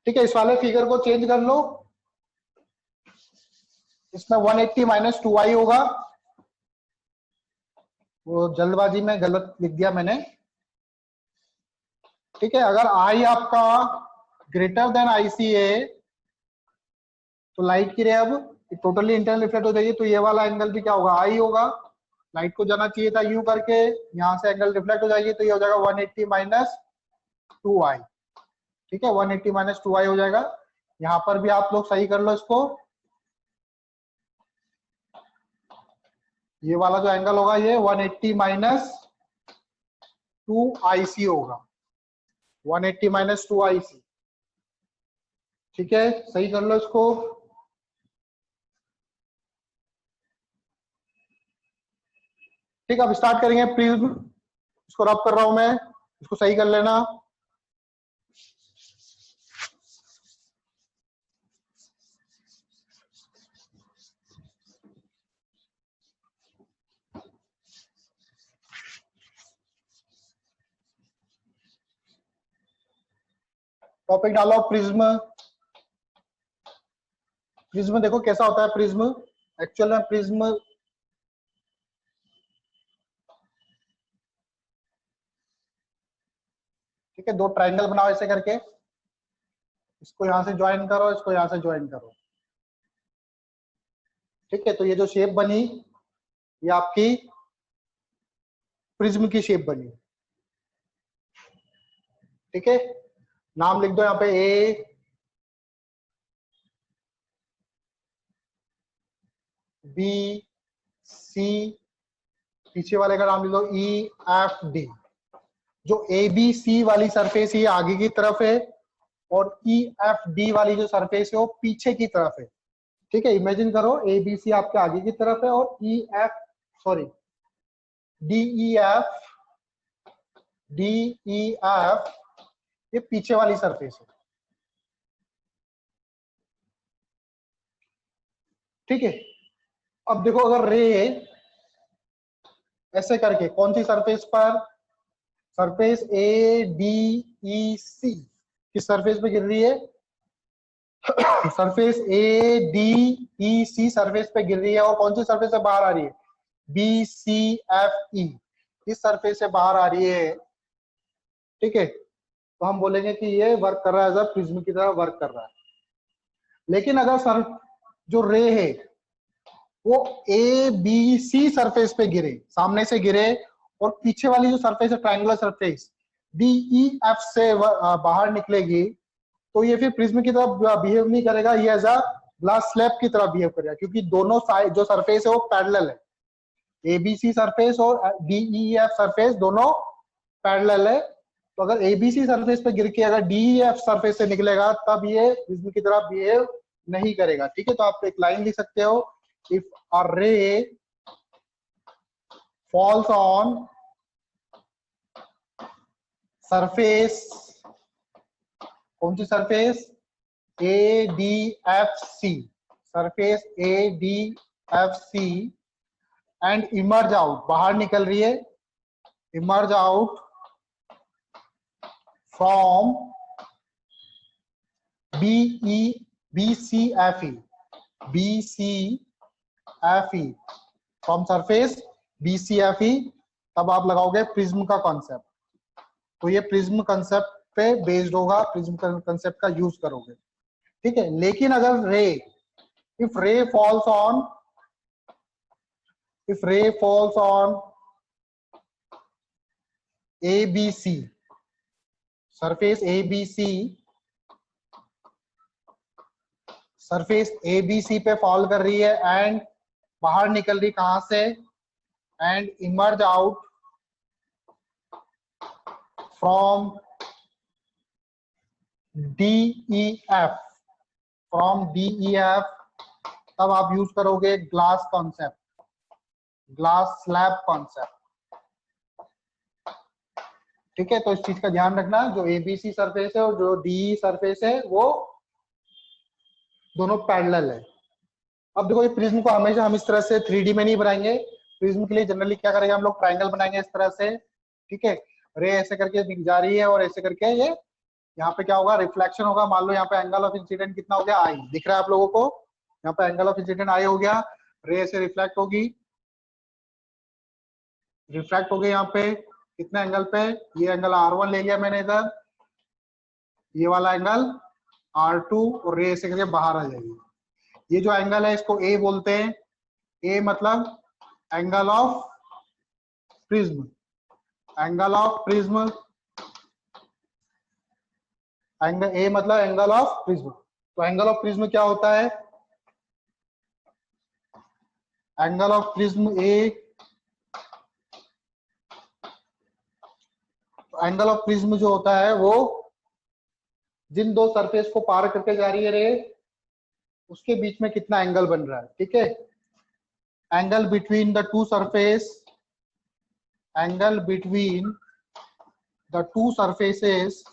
ठीक है, इस वाले फिगर को चेंज कर लो, इसमें 180 माइनस 2i होगा, वो जल्दबाजी में गलत लिख दिया मैंने। ठीक है, अगर i आपका ग्रेटर देन IC है तो लाइट की रे अब टोटली इंटरनल रिफ्लेक्ट हो जाएगी, तो ये वाला एंगल भी क्या होगा, i होगा। लाइट को जाना चाहिए था u करके, यहां से एंगल रिफ्लेक्ट हो जाएगी, तो ये हो जाएगा 180 माइनस 2i। ठीक है, 180 माइनस 2i हो जाएगा। यहां पर भी आप लोग सही कर लो इसको, ये वाला जो एंगल होगा ये 180 माइनस 2IC होगा, 180 माइनस 2IC। ठीक है, सही कर लो इसको। ठीक है, अब स्टार्ट करेंगे प्रिज्म, इसको रब कर रहा हूं मैं, इसको सही कर लेना। टॉपिक डालो प्रिज्म। प्रिज्म देखो कैसा होता है प्रिज्म, एक्चुअल में प्रिज्म ठीक है, दो ट्राइंगल बनाओ ऐसे करके, इसको यहां से ज्वाइन करो, इसको यहां से ज्वाइन करो। ठीक है, तो ये जो शेप बनी ये आपकी प्रिज्म की शेप बनी। ठीक है, नाम लिख दो यहाँ पे A B C, पीछे वाले का नाम लिख दो E F D। जो ABC वाली सरफेस ये आगे की तरफ है और EFD वाली जो सरफेस है वो पीछे की तरफ है। ठीक है, इमेजिन करो ABC आपके आगे की तरफ है और DEF ये पीछे वाली सरफेस है। ठीक है, अब देखो अगर रे ऐसे करके कौन सी सरफेस पर, सरफेस ADEC किस सरफेस पे गिर रही है, सरफेस ADEC सरफेस पे गिर रही है, और कौन सी सरफेस से बाहर आ रही है, BCFE इस सरफेस से बाहर आ रही है। ठीक है, तो हम बोलेंगे कि ये वर्क कर रहा है, एज अ प्रिज्म की तरह वर्क कर रहा है। लेकिन अगर सर जो रे है वो ABC सरफेस पे गिरे, सामने से गिरे, और पीछे वाली जो सरफेस है ट्रायंगुलर सरफेस DEF से बाहर निकलेगी, तो ये फिर प्रिज्म की तरह बिहेव नहीं करेगा, ये एज अ ग्लास स्लैब की तरह बिहेव करेगा, क्योंकि दोनों साइड जो सरफेस है वो पैरेलल है। ABC सरफेस और DEF सरफेस दोनों पैरेलल है, तो अगर ABC सरफेस पे गिर के अगर DEF सरफेस से निकलेगा तब ये प्रिज्म की तरह बिहेव नहीं करेगा। ठीक है, तो आप एक लाइन लिख सकते हो, if a ray falls on surface, कौन सी surface, ADFC, surface ADFC and emerge out, बाहर निकल रही है, emerge out from BCFE from surface BCFE, तब आप लगाओगे प्रिज्म का कॉन्सेप्ट। तो ये प्रिज्म कंसेप्ट पे बेस्ड होगा, प्रिज्म कंसेप्ट का यूज करोगे। ठीक है, लेकिन अगर ray, if ray falls on ABC, surface ABC पे फॉल कर रही है एंड बाहर निकल रही कहां से, and emerge out from DEF, तब आप यूज करोगे glass concept, glass slab concept. ठीक है, तो इस चीज का ध्यान रखना, जो ABC सरफेस है और जो DE सरफेस है वो दोनों पैरेलल है। अब देखो ये प्रिज्म को हमेशा हम इस तरह से 3D में नहीं बनाएंगे, प्रिज्म के लिए जनरली क्या करेंगे हम लोग, ट्रायंगल बनाएंगे इस तरह से। ठीक है, रे ऐसे करके जा रही है और ऐसे करके ये यहाँ पे क्या होगा, रिफ्लेक्शन होगा। मान लो यहाँ पे एंगल ऑफ इंसिडेंट कितना हो गया, आई। दिख रहा है आप लोगों को, यहाँ पे एंगल ऑफ इंसिडेंट आई हो गया। रे से रिफ्लेक्ट होगी, रिफ्रैक्ट हो गई यहाँ पे कितने एंगल पे, ये एंगल R1 ले लिया मैंने इधर, ये वाला एंगल R2, और रे से करके बाहर आ जाएगी। ये जो एंगल है इसको ए बोलते हैं। ए मतलब angle of prism, angle of prism, angle A मतलब एंगल ऑफ प्रिज्म। तो एंगल ऑफ प्रिज्म क्या होता है, angle of prism A, angle of prism जो होता है वो जिन दो सरफेस को पार करके जा रही है रे, उसके बीच में कितना एंगल बन रहा है। ठीक है, angle between the two surface, angle between the two surfaces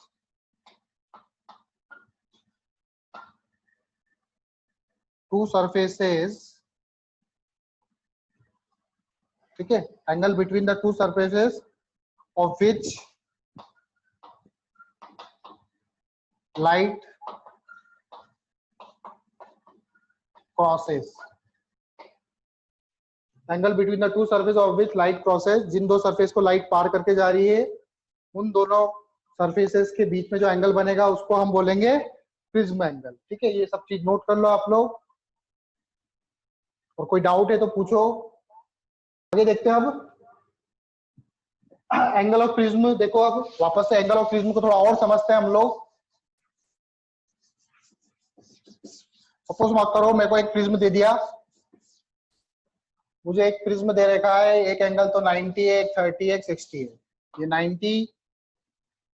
ठीक है, angle between the two surfaces of which light crosses, angle between the two surface of which light crosses, जिन दो सरफेस को लाइट पार करके जा रही है, उन दोनों सरफेसेस के बीच में जो एंगल बनेगा उसको हम बोलेंगे प्रिज्म एंगल। ठीक है, ये सब चीज नोट कर लो आप लोग, और कोई डाउट है तो पूछो। आगे देखते हैं अब एंगल ऑफ प्रिज्म। देखो अब वापस से एंगल ऑफ प्रिज्म को थोड़ा और समझते हैं हम लोग। सपोज मत करो मेरे को एक प्रिज्म दे दिया, मुझे एक प्रिज्म दे रखा है, एक एंगल तो 90 है, एक 30 है, एक 60 है। ये 90,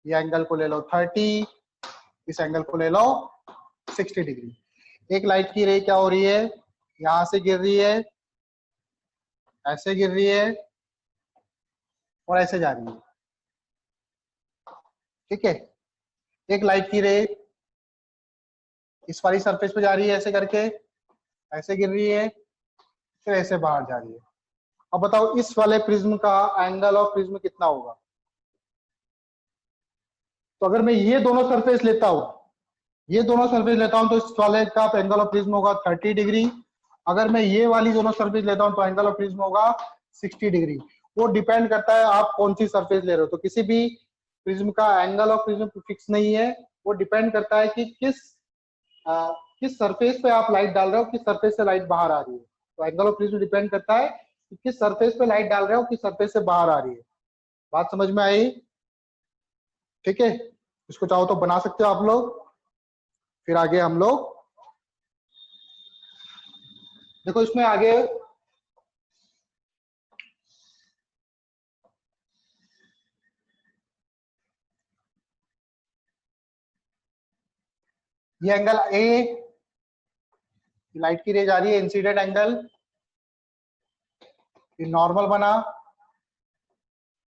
ये एंगल को ले लो 30, इस एंगल को ले लो 60 डिग्री। एक लाइट की रे क्या हो रही है, यहां से गिर रही है, ऐसे गिर रही है और ऐसे जा रही है। ठीक है, एक लाइट की रे इस वाली सरफेस पे जा रही है ऐसे करके, ऐसे गिर रही है, फिर ऐसे बाहर जा रही है। अब बताओ इस वाले प्रिज्म का एंगल ऑफ प्रिज्म कितना होगा। तो अगर मैं ये दोनों सरफेस लेता हूं, ये दोनों सरफेस लेता हूं, तो इस वाले का एंगल ऑफ प्रिज्म होगा 30 डिग्री। अगर मैं ये वाली दोनों सरफेस लेता हूं तो एंगल ऑफ प्रिज्म होगा 60 डिग्री। वो डिपेंड करता है आप कौन सी सरफेस ले रहे हो। तो किसी भी प्रिज्म का एंगल ऑफ प्रिज्म फिक्स नहीं है, वो डिपेंड करता है कि किस सरफेस पे आप लाइट डाल रहे हो, किस सरफेस से लाइट बाहर आ रही है। तो एंगल ऑफ प्रिज्म डिपेंड करता है कि किस सरफेस पे लाइट डाल रहे हो, किस सरफेस से बाहर आ रही है। बात समझ में आई? ठीक है, इसको चाहो तो बना सकते हो आप लोग। फिर आगे हम लोग देखो इसमें आगे ये एंगल ए, लाइट की रे जा रही है, इंसिडेंट एंगल, ये नॉर्मल बना,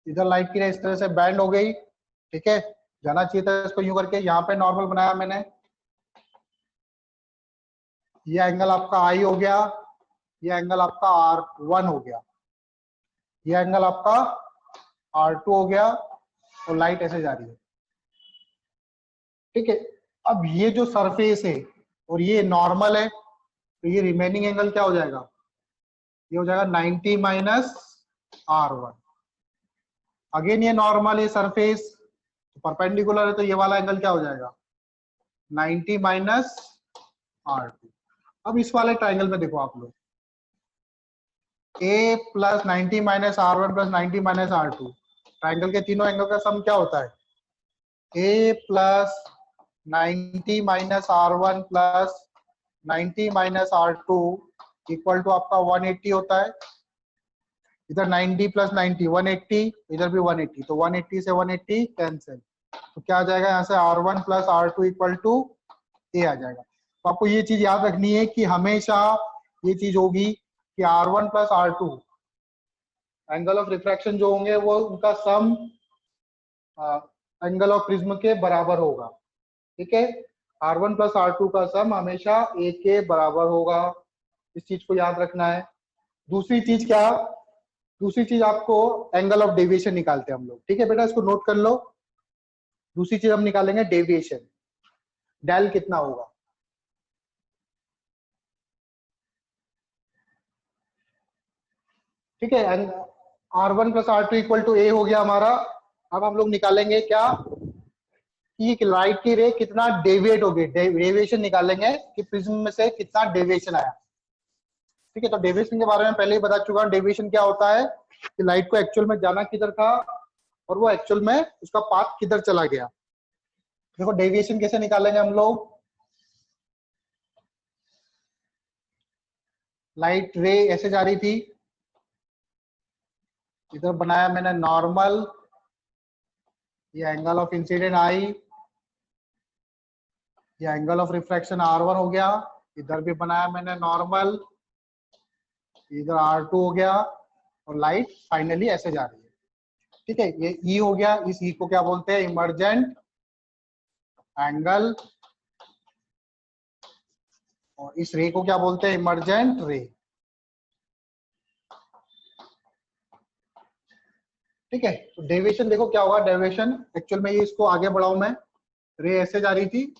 इधर लाइट की रे इस तरह से बैंड हो गई। ठीक है, जाना चाहिए था इसको यूं करके, यहाँ पे नॉर्मल बनाया मैंने। ये एंगल आपका आई हो गया, ये एंगल आपका R1 हो गया, ये एंगल आपका R2 हो गया, और लाइट ऐसे जा रही है। ठीक है, अब ये जो सरफेस है और ये नॉर्मल है, तो ये रिमेनिंग एंगल क्या हो जाएगा, ये हो जाएगा 90 माइनस R1। अगेन ये नॉर्मल, ये सरफेस परपेंडिकुलर है, तो ये वाला एंगल क्या हो जाएगा 90 माइनस R2। अब इस वाले ट्राइंगल में देखो आप लोग, A plus 90 minus R1 plus 90 minus R2, triangle के तीनों एंगल का सम क्या होता है, A plus 90 minus R1 plus 90 minus R2 equal to आपका 180 होता है। इधर 90 प्लस 90 180, इधर भी 180, तो 180 से 180 कैंसिल, तो क्या आ जाएगा यहाँ से R1 plus R2 equal to A आ जाएगा। तो आपको ये चीज याद रखनी है कि हमेशा ये चीज होगी कि R1 plus R2 angle of refraction जो होंगे वो उनका सम एंगल ऑफ प्रिज्म के बराबर होगा। ठीक है, R1 प्लस R2 का सम हमेशा A के बराबर होगा, इस चीज को याद रखना है। दूसरी चीज क्या, दूसरी चीज आपको एंगल ऑफ डेविएशन निकालते हैं हम लोग। ठीक है बेटा, इसको नोट कर लो। दूसरी चीज हम निकालेंगे डेविएशन, डेल कितना होगा। ठीक है, R1 plus R2 equal to ए हो गया हमारा। अब हम लोग निकालेंगे क्या कि लाइट की रे कितना डेविएट होगी, डेविएशन निकालेंगे कि प्रिज्म में से कितना डेविएशन आया। ठीक है, तो डेविएशन के बारे में पहले ही बता चुका हूं। डेविएशन क्या होता है कि लाइट को एक्चुअल में जाना किधर था और वो एक्चुअल में उसका पाथ किधर चला गया। देखो डेविएशन कैसे निकालेंगे हम लोग। लाइट रे ऐसे जा रही थी, इधर बनाया मैंने नॉर्मल, ये एंगल ऑफ इंसिडेंट आई, ये एंगल ऑफ रिफ्रैक्शन R1 हो गया, इधर भी बनाया मैंने नॉर्मल, इधर R2 हो गया, और लाइट फाइनली ऐसे जा रही है। ठीक है, ये E हो गया। इस E को क्या बोलते हैं, इमर्जेंट एंगल, और इस रे को क्या बोलते हैं, इमर्जेंट रे। ठीक है, तो डेविएशन देखो क्या होगा। डेविएशन एक्चुअल में ये, इसको आगे बढ़ाऊं मैं, रे ऐसे जा रही थी,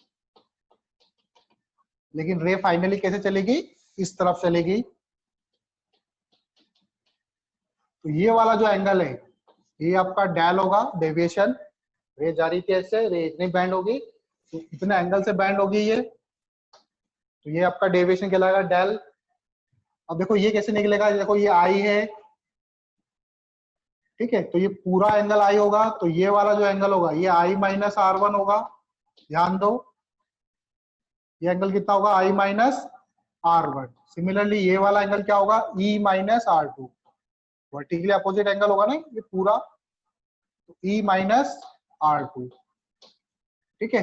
लेकिन रे फाइनली कैसे चलेगी, इस तरफ चलेगी। तो ये वाला जो एंगल है ये आपका डेल होगा, डेविएशन। रे जा रही थी ऐसे, रे इतनी बैंड होगी, तो इतने एंगल से बैंड होगी ये, तो ये आपका डेविएशन कहलाएगा, डेल। अब देखो ये कैसे निकलेगा, देखो ये आई है, ठीक है, तो ये पूरा एंगल आई होगा, तो ये वाला जो एंगल होगा ये आई माइनस R1 होगा। ध्यान दो, ये एंगल कितना होगा, आई माइनस R1। सिमिलरली ये वाला एंगल क्या होगा, E minus R2। Vertically opposite angle होगा ना ये पूरा, तो E माइनस R2। ठीक है,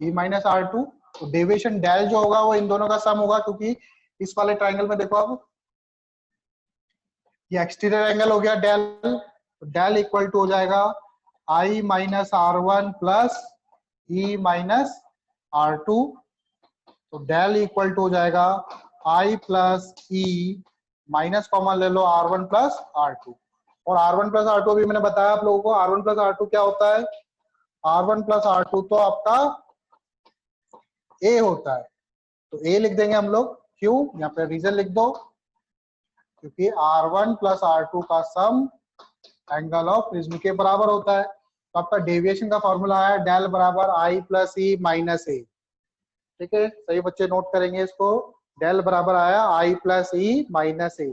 E माइनस R2। तो डेविएशन डेल जो होगा वो इन दोनों का सम होगा, क्योंकि इस वाले ट्राइंगल में देखो अब ये एक्सटीरियर एंगल हो गया डेल, डेल इक्वल टू हो जाएगा I minus R1 plus E minus R2। तो डेल इक्वल टू हो जाएगा I plus E minus common ले लो R1 प्लस R2। और R1 प्लस R2 भी मैंने बताया आप लोगों को, R1 प्लस R2 क्या होता है, R1 प्लस R2 तो आपका A होता है, तो A लिख देंगे हम लोग। क्यों, यहाँ पे रीजन लिख दो, क्योंकि R1 प्लस R2 का सम एंगल ऑफ प्रिज्म के बराबर होता है। तो आपका डेविएशन का फॉर्मूला है डेल बराबर I plus E minus A। ठीक है, सही बच्चे नोट करेंगे इसको, डेल बराबर आया I plus E minus A।